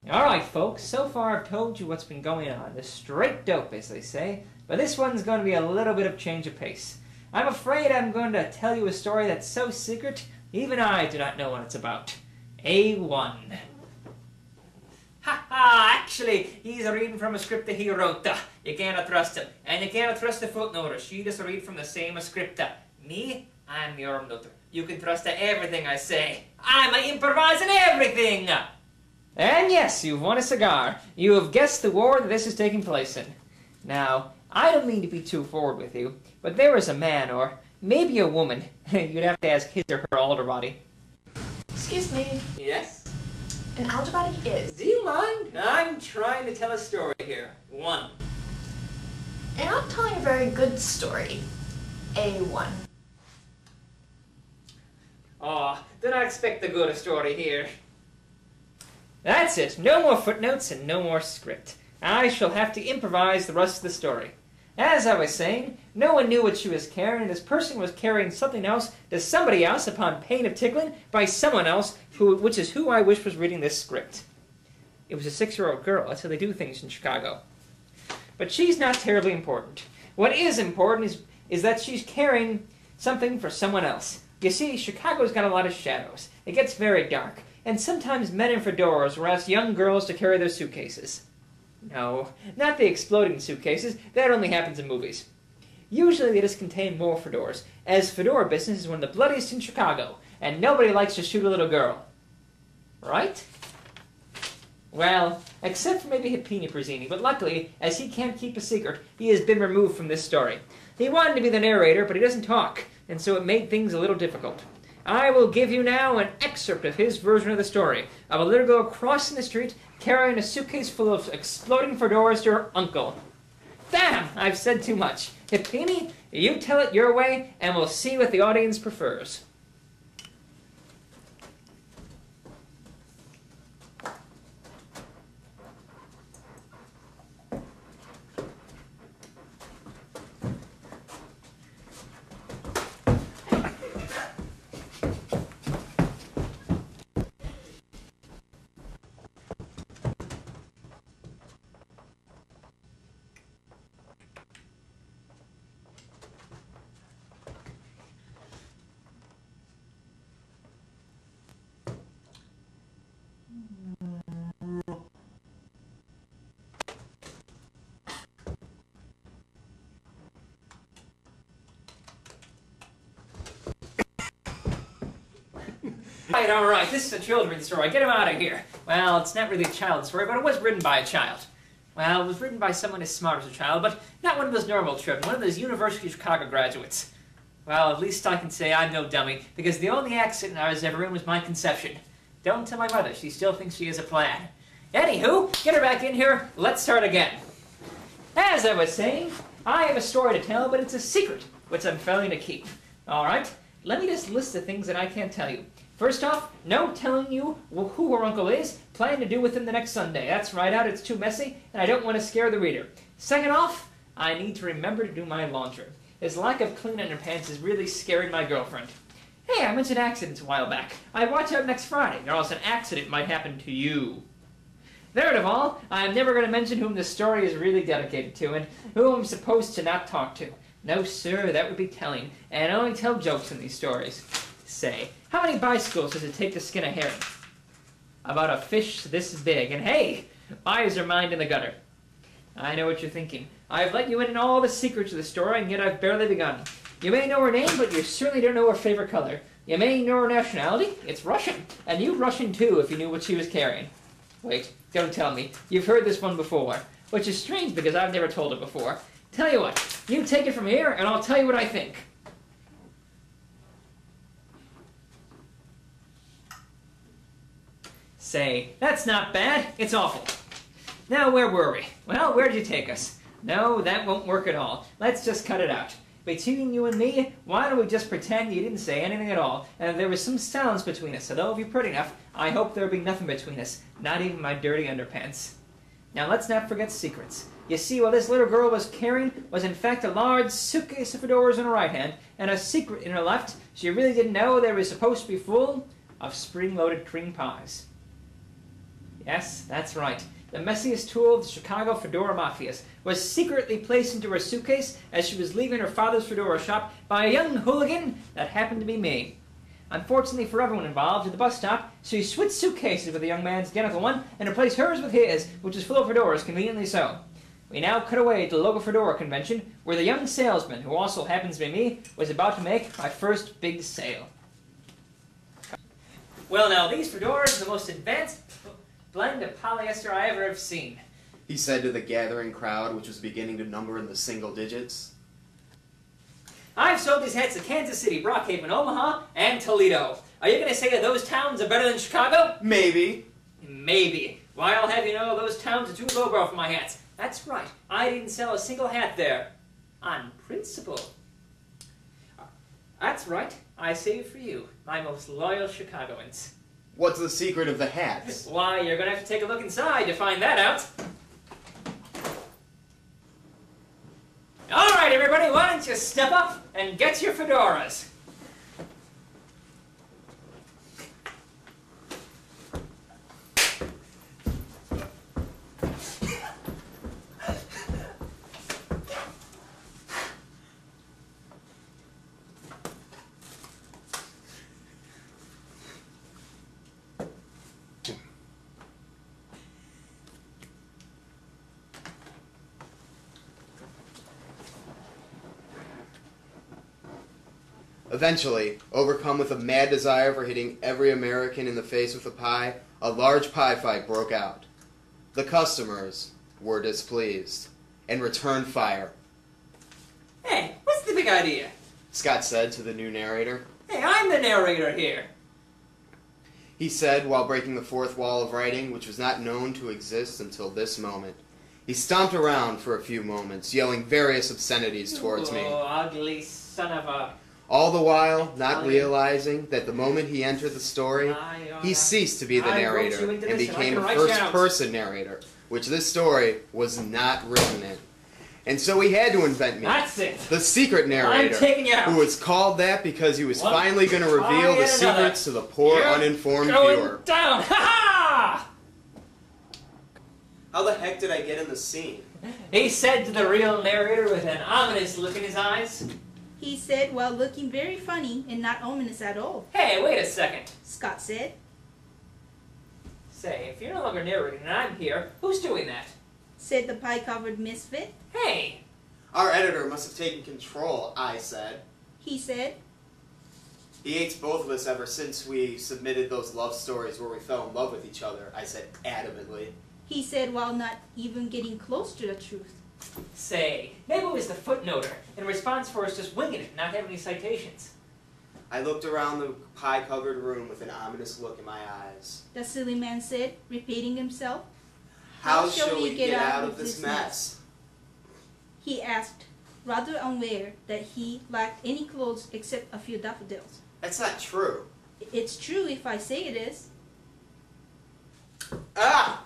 Alright folks, so far I've told you what's been going on. The straight dope, as they say. But this one's going to be a little bit of change of pace. I'm afraid I'm going to tell you a story that's so secret, even I do not know what it's about. A1. Ha ha! Actually, he's reading from a script that he wrote. You cannot trust him. And you cannot trust the footnoter. She just read from the same script. Me, I'm your noter. You can trust everything I say. I'm improvising everything! And yes, you've won a cigar. You have guessed the war that this is taking place in. Now, I don't mean to be too forward with you, but there is a man, or maybe a woman. You'd have to ask his or her alder body. Excuse me. Yes? An alder body is. Do you mind? I'm trying to tell a story here. One. And I'm telling a very good story. A1. Oh, do not expect the good story here. That's it. No more footnotes and no more script. I shall have to improvise the rest of the story. As I was saying, no one knew what she was carrying, and this person was carrying something else to somebody else upon pain of tickling by someone else, which is who I wish was reading this script. It was a 6-year-old girl. That's how they do things in Chicago. But she's not terribly important. What is important is that she's carrying something for someone else. You see, Chicago's got a lot of shadows. It gets very dark. And sometimes men in fedoras will ask young girls to carry their suitcases. No, not the exploding suitcases. That only happens in movies. Usually they just contain more fedoras, as fedora business is one of the bloodiest in Chicago, and nobody likes to shoot a little girl. Right? Well, except for maybe Hippini Prizzini, but luckily, as he can't keep a secret, he has been removed from this story. He wanted to be the narrator, but he doesn't talk, and so it made things a little difficult. I will give you now an excerpt of his version of the story, of a little girl crossing the street, carrying a suitcase full of exploding fedoras to her uncle. Damn! I've said too much. Hippini, you tell it your way, and we'll see what the audience prefers. All right, this is a children's story. Get him out of here. Well, it's not really a child's story, but it was written by a child. Well, it was written by someone as smart as a child, but not one of those normal children, one of those University of Chicago graduates. Well, at least I can say I'm no dummy, because the only accident I was ever in was my conception. Don't tell my mother, she still thinks she has a plan. Anywho, get her back in here, let's start again. As I was saying, I have a story to tell, but it's a secret, which I'm failing to keep. Alright, let me just list the things that I can't tell you. First off, no telling you who her uncle is, plan to do with him the next Sunday. That's right out, it's too messy, and I don't want to scare the reader. Second off, I need to remember to do my laundry. His lack of clean underpants is really scaring my girlfriend. Hey, I mentioned accidents a while back. I'd watch out next Friday, or else an accident might happen to you. Third of all, I'm never going to mention whom the story is really dedicated to, and who I'm supposed to not talk to. No, sir, that would be telling, and I only tell jokes in these stories. Say, how many bicycles does it take to skin a herring? About a fish this big, and hey, eyes are mined in the gutter. I know what you're thinking. I've let you in on all the secrets of the story, and yet I've barely begun. You may know her name, but you certainly don't know her favorite color. You may know her nationality. It's Russian, and you'd Russian too if you knew what she was carrying. Wait, don't tell me. You've heard this one before, which is strange because I've never told it before. Tell you what, you take it from here, and I'll tell you what I think. Say, that's not bad. It's awful. Now, where were we? Well, where'd you take us? No, that won't work at all. Let's just cut it out. Between you and me, why don't we just pretend you didn't say anything at all, and there was some silence between us, although if you're pretty enough, I hope there'll be nothing between us, not even my dirty underpants. Now, let's not forget secrets. You see, what this little girl was carrying was in fact a large suitcase of fedoras in her right hand, and a secret in her left. She really didn't know they were supposed to be full of spring-loaded cream pies. Yes, that's right. The messiest tool of the Chicago fedora mafias was secretly placed into her suitcase as she was leaving her father's fedora shop by a young hooligan that happened to be me. Unfortunately for everyone involved, at the bus stop, she switched suitcases with the young man's identical one and replaced hers with his, which was full of fedoras, conveniently so. We now cut away to the local fedora convention, where the young salesman, who also happens to be me, was about to make my first big sale. Well now, these fedoras are the most advanced blend of polyester I ever have seen. He said to the gathering crowd, which was beginning to number in the single digits. I've sold these hats to Kansas City, Brookhaven, Omaha, and Toledo. Are you going to say that those towns are better than Chicago? Maybe. Maybe. Why, I'll have you know those towns are too lowbrow for my hats. That's right. I didn't sell a single hat there. On principle. That's right. I saved for you, my most loyal Chicagoans. What's the secret of the hats? Why, you're going to have to take a look inside to find that out. All right, everybody, why don't you step up and get your fedoras? Eventually, overcome with a mad desire for hitting every American in the face with a pie, a large pie fight broke out. The customers were displeased and returned fire. Hey, what's the big idea? Scott said to the new narrator. Hey, I'm the narrator here. He said while breaking the fourth wall of writing, which was not known to exist until this moment. He stomped around for a few moments, yelling various obscenities towards me. Oh, ugly son of a... All the while, not realizing that the moment he entered the story, he ceased to be the narrator and became a first-person narrator, which this story was not written in. And so he had to invent me. That's it. The secret narrator, I'm taking you out. who was called that because he was finally going to reveal the secrets to the poor, uninformed viewer. Down. Ha-ha! How the heck did I get in the scene? He said to the real narrator with an ominous look in his eyes. He said while looking very funny and not ominous at all. Hey, wait a second. Scott said. Say, if you're no longer narrating and I'm here, who's doing that? Said the pie-covered misfit. Hey! Our editor must have taken control, I said. He said. He hates both of us ever since we submitted those love stories where we fell in love with each other, I said adamantly. He said while not even getting close to the truth. Say, maybe it was the footnoter, in response for us just winging it, not having any citations. I looked around the pie-covered room with an ominous look in my eyes. The silly man said, repeating himself. How shall we get out of this mess? He asked, rather unaware that he lacked any clothes except a few daffodils. That's not true. It's true if I say it is. Ah!